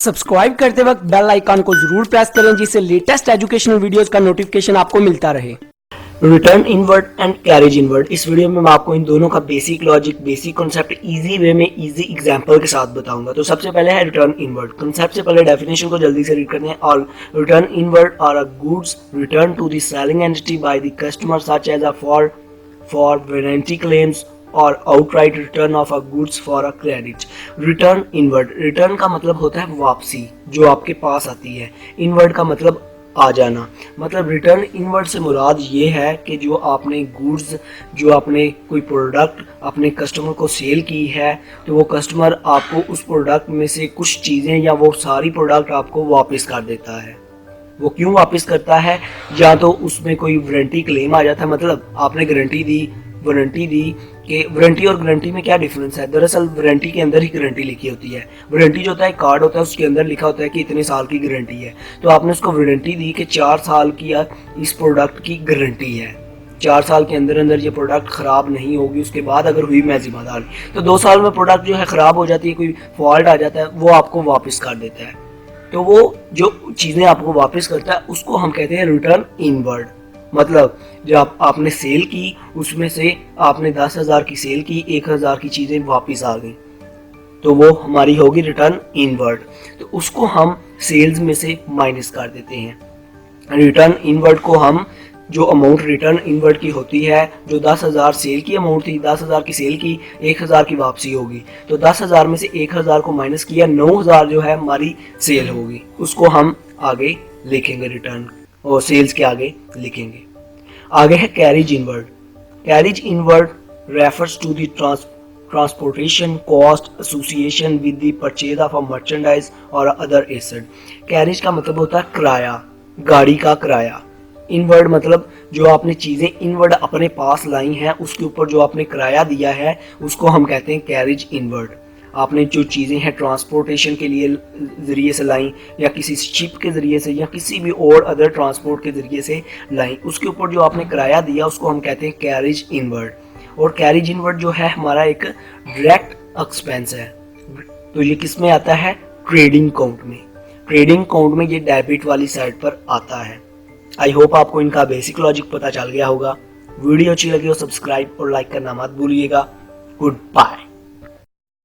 Subscribe करते वक्त bell icon को जरूर प्रेस करें जिससे लेटेस्ट एजुकेशनल वीडियोस का नोटिफिकेशन आपको मिलता रहे। Return inward and carriage inward, इस वीडियो में मैं आपको इन दोनों का basic logic, basic concept easy way में इजी एग्जांपल के साथ बताऊंगा। तो सबसे पहले है रिटर्न इनवर्ड। कॉन्सेप्ट से पहले डेफिनेशन को जल्दी से रीड करते हैं। और return inward are a goods return to the selling entity by the customer such as a for warranty claims और outright return of a goods for a credit. Return inward, return का मतलब होता है वापसी जो आपके पास आती है। इनवर्ड का मतलब आ जाना। मतलब रिटर्न इनवर्ड से मुराद ये है कि जो आपने गुड्स, जो आपने कोई प्रोडक्ट अपने कस्टमर को सेल की है, तो वो कस्टमर आपको उस प्रोडक्ट में से कुछ चीज़ें या वो सारी प्रोडक्ट आपको वापस कर देता है। वो क्यों वापस करता है? या तो उसमें कोई वारंटी क्लेम आ जाता है, मतलब आपने वारंटी दी कि वारंटी और गारंटी में क्या डिफरेंस है। दरअसल वारंटी के अंदर ही गारंटी लिखी होती है। वारंटी जो होता है कार्ड होता है, उसके अंदर लिखा होता है कि इतने साल की गारंटी है। तो आपने उसको वारंटी दी कि 4 साल की इस प्रोडक्ट की गारंटी है, 4 साल के अंदर ये प्रोडक्ट ख़राब नहीं होगी, उसके बाद अगर हुई मैं जिम्मेदार। तो 2 साल में प्रोडक्ट जो है ख़राब हो जाती है, कोई फॉल्ट आ जाता है, वो आपको वापस कर देता है। तो वो जो चीज़ें आपको वापस करता है उसको हम कहते हैं रिटर्न इनवर्ड। मतलब जब आपने सेल की, उसमें से आपने 10,000 की सेल की, 1,000 की चीज़ें वापस आ गई, तो वो हमारी होगी रिटर्न इनवर्ड। तो उसको हम सेल्स में से माइनस कर देते हैं। रिटर्न इनवर्ड को हम जो अमाउंट रिटर्न इनवर्ड की होती है, जो 10,000 सेल की अमाउंट थी, 10,000 की सेल की, 1,000 की वापसी होगी, तो 10,000 में से 1,000 को माइनस किया, 9,000 जो है हमारी सेल होगी। उसको हम आगे लिखेंगे, रिटर्न और सेल्स के आगे लिखेंगे। आगे है carriage inward. Carriage inward refers to the transportation cost association with the purchase of a merchandise और अदर एसेट। कैरेज का मतलब होता है किराया, गाड़ी का किराया। इनवर्ड मतलब जो आपने चीज़ें इनवर्ड अपने पास लाई हैं, उसके ऊपर जो आपने किराया दिया है, उसको हम कहते हैं कैरेज इनवर्ड। आपने जो चीज़ें हैं ट्रांसपोर्टेशन के लिए ज़रिए से लाई, या किसी शिप के ज़रिए से, या किसी भी और अदर ट्रांसपोर्ट के ज़रिए से लाई, उसके ऊपर जो आपने किराया दिया उसको हम कहते हैं कैरेज इनवर्ड। और कैरेज इनवर्ड जो है हमारा एक डायरेक्ट एक्सपेंस है। तो ये किस में आता है? ट्रेडिंग अकाउंट में। ट्रेडिंग अकाउंट में ये डेबिट वाली साइड पर आता है। आई होप आपको इनका बेसिक लॉजिक पता चल गया होगा। वीडियो अच्छी लगी हो सब्सक्राइब और लाइक करना मत भूलिएगा। Good bye.